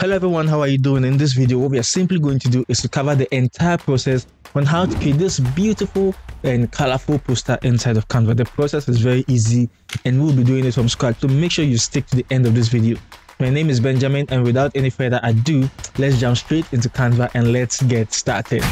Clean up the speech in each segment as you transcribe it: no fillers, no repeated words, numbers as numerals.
Hello everyone, how are you doing? In this video, what we are simply going to do is to cover the entire process on how to create this beautiful and colorful poster inside of Canva. The process is very easy and we'll be doing it from scratch, so make sure you stick to the end of this video. My name is Benjamin, and without any further ado, let's jump straight into Canva and let's get started.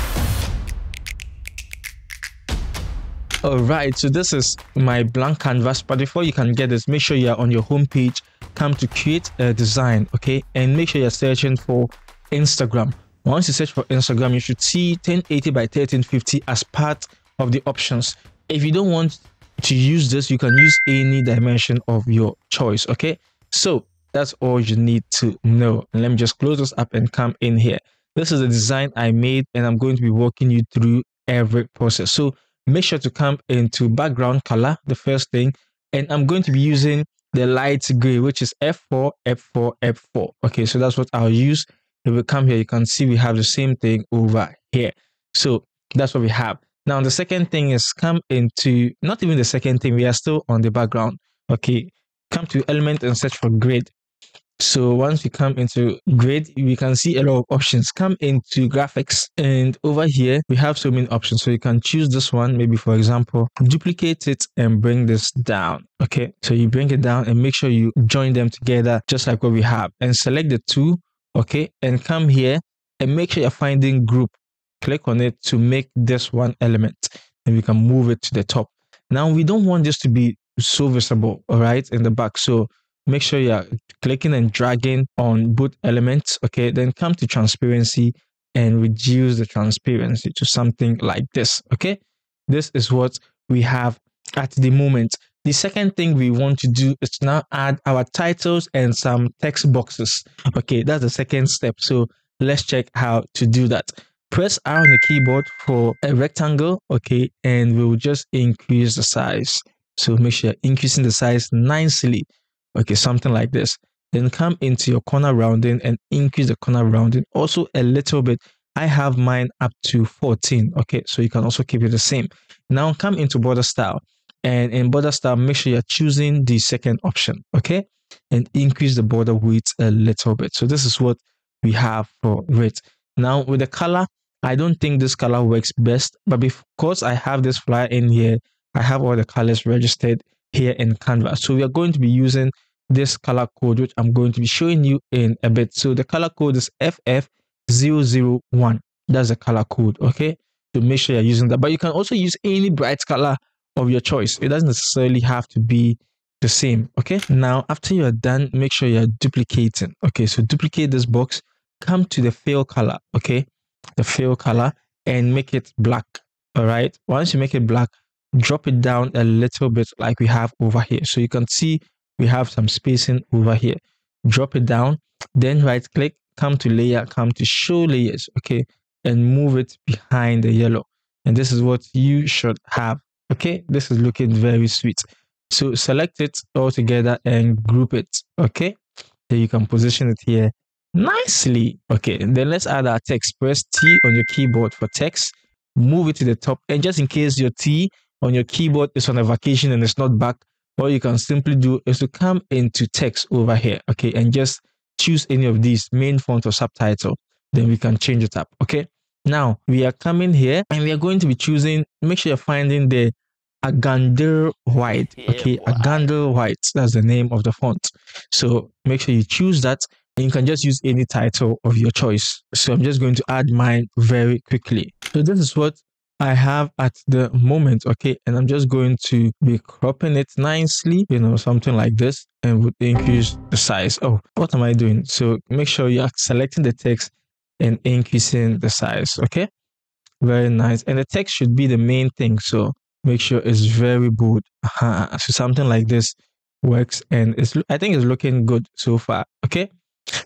Alright, so this is my blank canvas, but before you can get this, make sure you are on your home page. Come to create a design, okay, and make sure you're searching for Instagram. Once you search for Instagram, you should see 1080 by 1350 as part of the options. If you don't want to use this, you can use any dimension of your choice, okay? So that's all you need to know. And let me just close this up and come in here. This is a design I made, and I'm going to be walking you through every process. So make sure to come into background color, the first thing, and I'm going to be using the light gray, which is F4, F4, F4. Okay, so that's what I'll use. If we come here, you can see we have the same thing over here. So that's what we have. Now, the second thing is come into, not even the second thing, we are still on the background. Okay, come to element and search for grid. So once we come into grid, we can see a lot of options. Come into graphics, and over here we have so many options. So you can choose this one, maybe for example, duplicate it and bring this down. Okay, so you bring it down and make sure you join them together just like what we have, and select the two. Okay, and come here and make sure you're finding group. Click on it to make this one element, and we can move it to the top. Now we don't want this to be so visible, all right, in the back. So make sure you're clicking and dragging on both elements. Okay, then come to transparency and reduce the transparency to something like this. Okay, this is what we have at the moment. The second thing we want to do is to now add our titles and some text boxes. Okay, that's the second step. So let's check how to do that. Press R on the keyboard for a rectangle. Okay, and we'll just increase the size. So make sure you're increasing the size nicely. Okay, something like this. Then come into your corner rounding and increase the corner rounding also a little bit. I have mine up to 14. Okay, so you can also keep it the same. Now come into border style, and in border style, make sure you're choosing the second option. Okay, and increase the border width a little bit. So this is what we have for it. Now with the color, I don't think this color works best, but because I have this flyer in here, I have all the colors registered here in Canva. So we are going to be using this color code, which I'm going to be showing you in a bit. So the color code is FF001. That's the color code. Okay, so make sure you're using that, but you can also use any bright color of your choice. It doesn't necessarily have to be the same. Okay, now after you're done, make sure you're duplicating. Okay, so duplicate this box, come to the fill color. Okay, the fill color, and make it black. All right, once you make it black, drop it down a little bit like we have over here. So you can see we have some spacing over here. Drop it down, then right click, come to layer, come to show layers. Okay, and move it behind the yellow. And this is what you should have. Okay, this is looking very sweet. So select it all together and group it. Okay, then you can position it here nicely. Okay, and then let's add our text. Press T on your keyboard for text, move it to the top, and just in case your T on your keyboard is on a vacation and it's not back, all you can simply do is to come into text over here. Okay, and just choose any of these, main font or subtitle. Then we can change it up. Okay, now we are coming here and we are going to be choosing, make sure you're finding the Agander White. Okay, Agander White, that's the name of the font. So make sure you choose that, and you can just use any title of your choice. So I'm just going to add mine very quickly. So this is what I have at the moment. Okay, and I'm just going to be cropping it nicely, you know, something like this, and would increase the size. Oh, what am I doing? So make sure you're selecting the text and increasing the size. Okay, very nice. And the text should be the main thing, so make sure it's very bold. So something like this works, and I think it's looking good so far. Okay,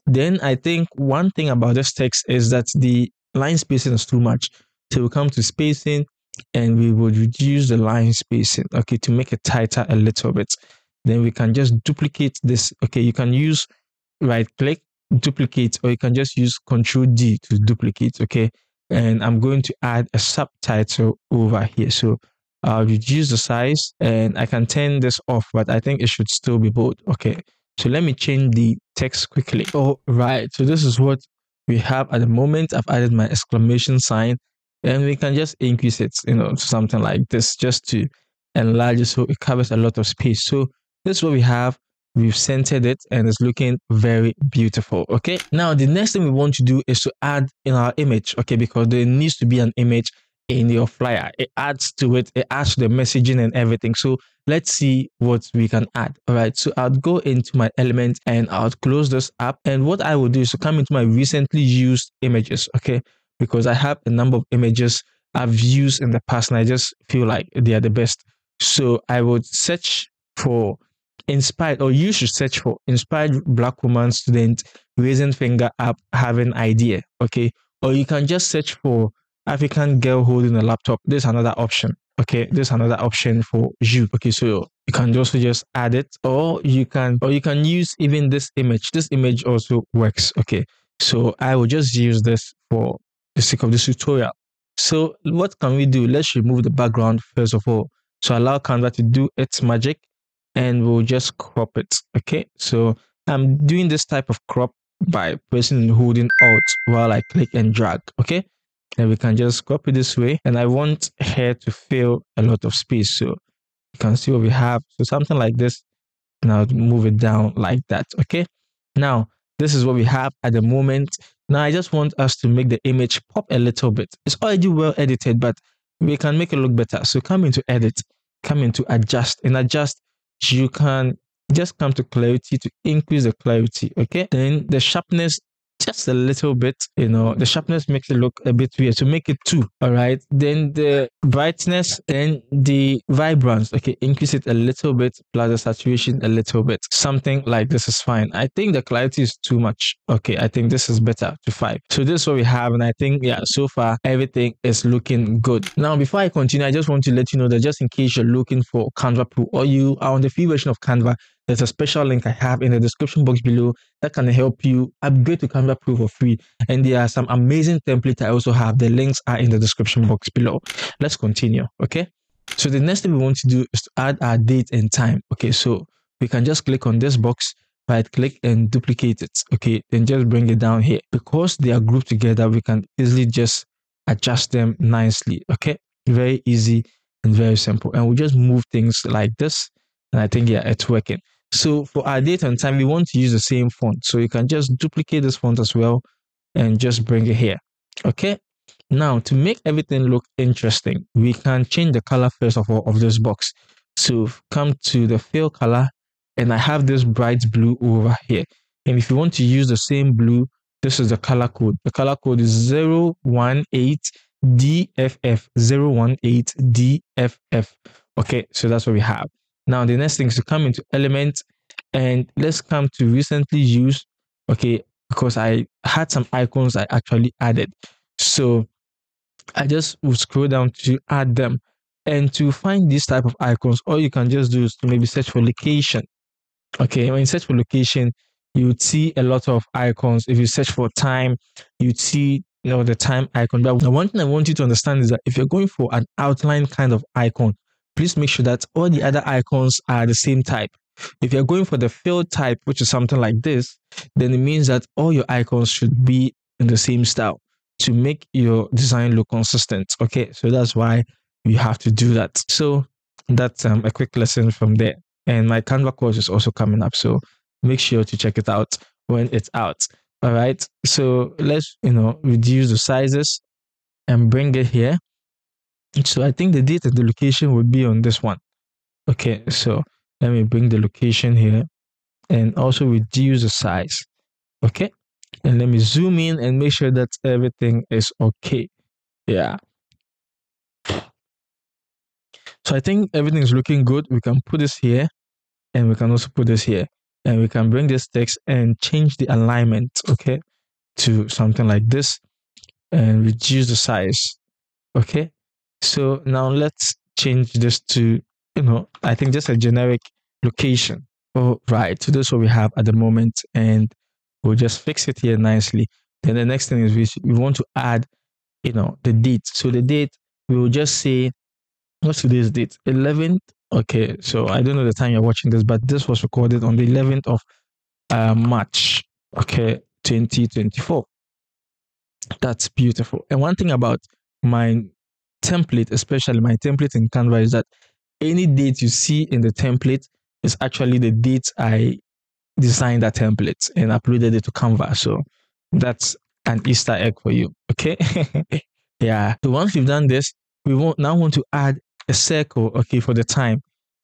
then I think one thing about this text is that the line spacing is too much. So we'll come to spacing and we would reduce the line spacing, okay, to make it tighter a little bit. Then we can just duplicate this. Okay, you can use right click, duplicate, or you can just use Control D to duplicate. Okay, and I'm going to add a subtitle over here. So I'll reduce the size and I can turn this off, but I think it should still be bold. Okay, So let me change the text quickly. All right, so this is what we have at the moment. I've added my exclamation sign, and we can just increase it, to something like this, just to enlarge it so it covers a lot of space. So this is what we have. We've centered it and it's looking very beautiful. Okay, now the next thing we want to do is to add in our image, okay, because there needs to be an image in your flyer. It adds to it, it adds to the messaging and everything. So let's see what we can add. All right, so I'll go into my element and I'll close this up, and what I will do is to come into my recently used images, okay, because I have a number of images I've used in the past and I just feel like they are the best. So I would search for inspired, or you should search for inspired black woman student raising finger up having idea, okay, or you can just search for African girl holding a laptop. There's another option, okay, there's another option for you, okay, so you can also just add it, or you can use even this image also works, okay. So I will just use this for the sake of this tutorial. So what can we do? Let's remove the background first of all. So allow Canva to do its magic and we'll just crop it, okay. So I'm doing this type of crop by pressing and holding Alt while I click and drag, okay, and we can just crop it this way, and I want here to fill a lot of space, so you can see what we have. So something like this, and I'll move it down like that, okay. Now this is what we have at the moment. Now I just want us to make the image pop a little bit. It's already well edited, but we can make it look better. So come into edit, come into adjust, and adjust, you can just come to clarity to increase the clarity, okay. Then the sharpness, just a little bit, the sharpness makes it look a bit weird, so make it 2. All right, then the brightness and the vibrance, okay, increase it a little bit, plus the saturation a little bit. Something like this is fine. I think the clarity is too much, okay. I think this is better, to 5. So this is what we have, and I think, yeah, so far everything is looking good. Now before I continue, I just want to let you know that just in case you're looking for Canva Pro or you are on the free version of Canva, there's a special link I have in the description box below that can help you upgrade to Canva Pro for free. And there are some amazing templates I also have. The links are in the description box below. Let's continue, okay? So the next thing we want to do is to add our date and time, okay? So we can just click on this box, right click and duplicate it, okay? Then just bring it down here. Because they are grouped together, we can easily just adjust them nicely, okay? Very easy and very simple. And we just move things like this. And I think, yeah, it's working. So for our date and time, we want to use the same font. So you can just duplicate this font as well and just bring it here. Okay. Now to make everything look interesting, we can change the color first of all of this box. So come to the fill color, and I have this bright blue over here. And if you want to use the same blue, this is the color code. The color code is 018DFF 018DFF. Okay, so that's what we have. Now the next thing is to come into element, and let's come to recently used, okay, because I had some icons I actually added. So I just will scroll down to add them. And to find this type of icons, all you can just do is to maybe search for location. Okay, when you search for location, you would see a lot of icons. If you search for time, you'd see the time icon. But the one thing I want you to understand is that if you're going for an outline kind of icon, please make sure that all the other icons are the same type. If you're going for the fill type, which is something like this, then it means that all your icons should be in the same style to make your design look consistent. Okay, so that's why we have to do that. So that's a quick lesson from there. And my Canva course is also coming up, so make sure to check it out when it's out. All right, so let's reduce the sizes and bring it here. So I think the date and the location would be on this one. Okay, so let me bring the location here and also reduce the size. Okay, and let me zoom in and make sure that everything is okay. Yeah. So I think everything is looking good. We can put this here and we can also put this here, and we can bring this text and change the alignment, okay, to something like this and reduce the size. Okay, so now let's change this to, I think just a generic location. All right, so this is what we have at the moment, and we'll just fix it here nicely. Then the next thing is we want to add, the date. So the date, we will just say, what's today's date? 11th. Okay, so I don't know the time you're watching this, but this was recorded on the 11th of March, okay, 2024. That's beautiful. And one thing about my template, especially my template in Canva, is that any date you see in the template is actually the date I designed that template and uploaded it to Canva. So that's an Easter egg for you. Okay. Yeah. So once we've done this, we now want to add a circle, okay, for the time.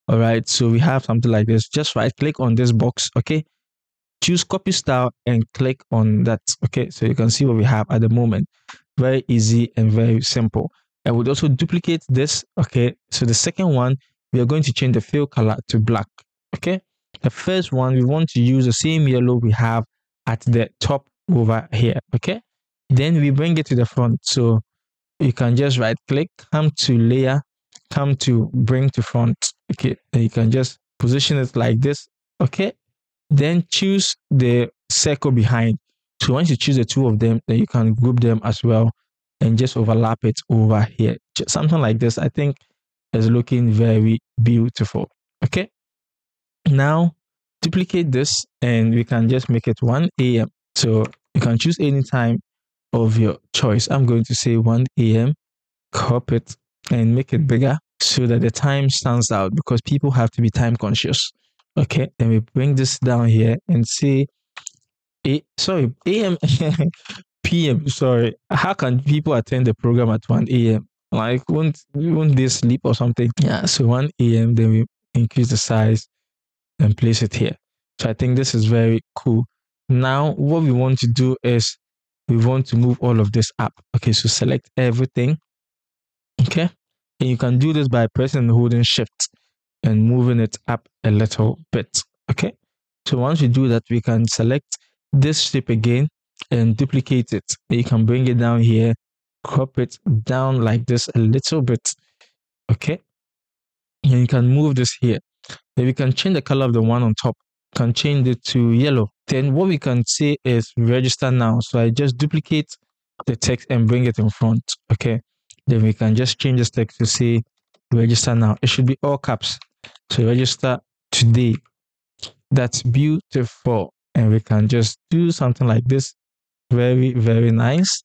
All right. So we have something like this. Just right click on this box. Okay. Choose copy style and click on that. Okay. So you can see what we have at the moment. Very easy and very simple. I would also duplicate this. Okay. So the second one, we are going to change the fill color to black. Okay. The first one, we want to use the same yellow we have at the top over here. Okay. Then we bring it to the front. So you can just right click, come to layer, come to bring to front. Okay. And you can just position it like this. Okay. Then choose the circle behind. So once you choose the two of them, then you can group them as well and just overlap it over here. Just something like this, I think, is looking very beautiful. Okay. Now duplicate this and we can just make it 1 a.m. So you can choose any time of your choice. I'm going to say 1 a.m. Crop it and make it bigger so that the time stands out because people have to be time conscious. Okay, and we bring this down here and say AM PM. Sorry, how can people attend the program at 1 a.m.? Like, won't they sleep or something? Yeah, so 1 a.m. Then we increase the size and place it here. So I think this is very cool. Now, what we want to do is we want to move all of this up. Okay, so select everything. Okay, and you can do this by pressing and holding Shift and moving it up a little bit. Okay, so once we do that, we can select this shape again and duplicate it. You can bring it down here, crop it down like this a little bit. Okay, and you can move this here. Then we can change the color of the one on top, can change it to yellow. Then what we can say is register now. So I just duplicate the text and bring it in front. Okay, then we can just change this text to say register now. It should be all caps. So register today. That's beautiful. And we can just do something like this. Very, very nice.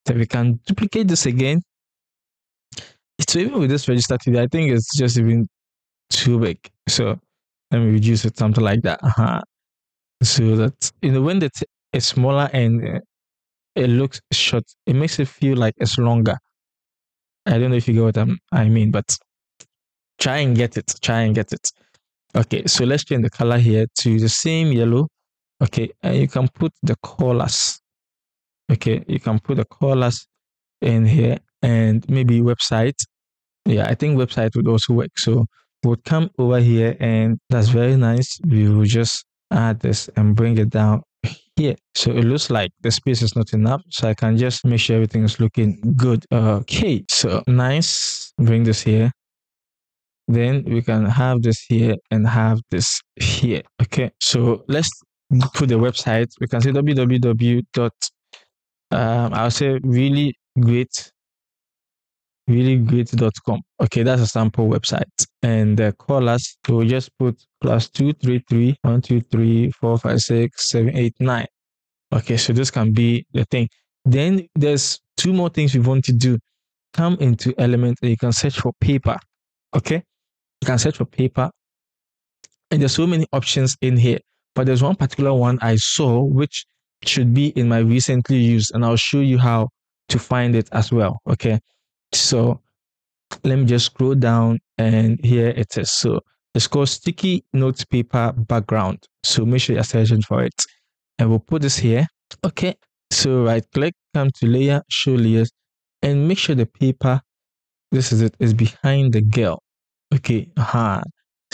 Then we can duplicate this again. So even with this register today, I think it's just even too big. So let me reduce it, something like that. So that, when it's smaller and it looks short, it makes it feel like it's longer. I don't know if you get what I mean, but try and get it. Okay, so let's change the color here to the same yellow. Okay, and you can put the colors. Okay, you can put the colors in here and maybe website. Yeah, I think website would also work. So we'll come over here and that's very nice. We will just add this and bring it down here. So it looks like the space is not enough. So I can just make sure everything is looking good. Okay, so nice. Bring this here. Then we can have this here and have this here. Okay, so let's put the website. We can say www. I'll say reallyGreat.com. Okay, that's a sample website. And the colors, so we'll just put +233 1 2 3 4 5 6 7 8 9. Okay, so this can be the thing. Then there's two more things we want to do. Come into element and you can search for paper. Okay, you can search for paper and there's so many options in here, but there's one particular one I saw which should be in my recently used, and I'll show you how to find it as well. Okay, so let me just scroll down and here it is. So it's called sticky note paper background. So make sure you're searching for it and we'll put this here. Okay, so right click, come to layer, show layers, and make sure the paper, this is it, is behind the girl. Okay, so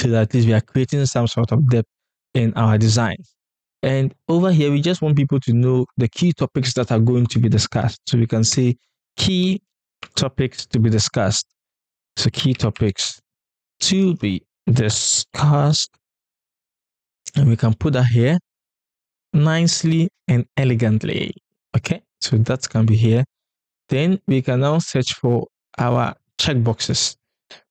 that at least we are creating some sort of depth in our designs. And over here, we just want people to know the key topics that are going to be discussed. So we can say key topics to be discussed. So key topics to be discussed. And we can put that here nicely and elegantly. Okay, so that can be here. Then we can now search for our checkboxes.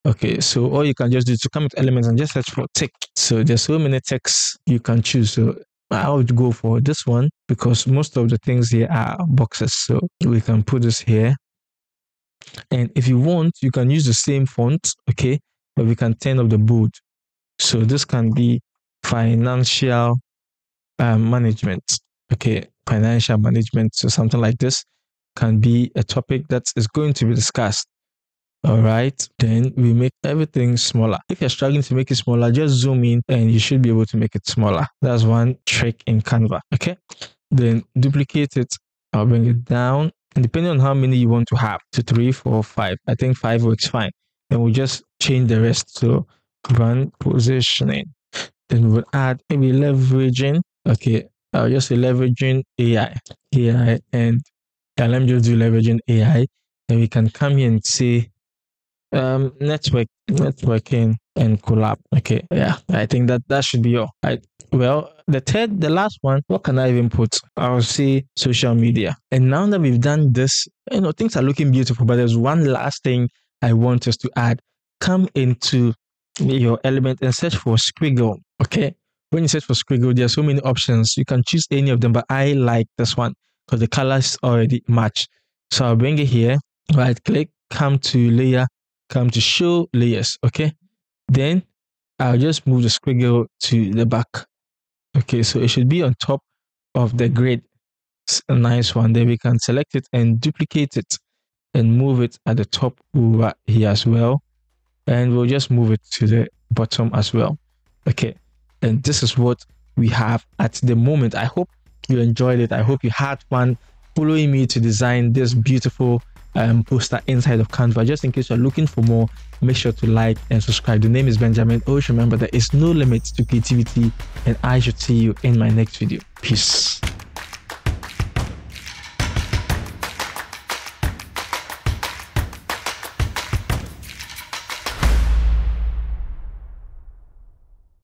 Okay, so all you can just do is to come with elements and just search for tick. So there's so many texts you can choose. So I would go for this one because most of the things here are boxes. So we can put this here. And if you want, you can use the same font, okay? But we can turn up the bold. So this can be financial management, okay? Financial management. So something like this can be a topic that is going to be discussed. All right, then we make everything smaller. If you're struggling to make it smaller, just zoom in and you should be able to make it smaller. That's one trick in Canva. Okay, then duplicate it. I'll bring it down, and depending on how many you want to have, 2, 3, 4, 5. I think 5 works fine. Then we'll just change the rest to brand positioning. Then we will add maybe leveraging. Okay, I'll just say leveraging AI, and let me just do leveraging AI. Then we can come here and say networking and collab. Okay, yeah, I think that should be all. Well, the last one, what can I even put? I'll say social media. And now that we've done this, things are looking beautiful, but there's one last thing I want us to add. Come into your element and search for squiggle. Okay, when you search for squiggle, there are so many options. You can choose any of them, but I like this one because the colors already match. So I'll bring it here, right click, come to layer, come to show layers. Okay, then I'll just move the squiggle to the back. Okay, so it should be on top of the grid. It's a nice one. Then we can select it and duplicate it and move it at the top over here as well. And we'll just move it to the bottom as well. Okay, and this is what we have at the moment. I hope you enjoyed it. I hope you had fun following me to design this beautiful poster inside of Canva. Just in case you're looking for more, make sure to like and subscribe. The name is Benjamin. Always remember there is no limit to creativity, and I should see you in my next video. Peace.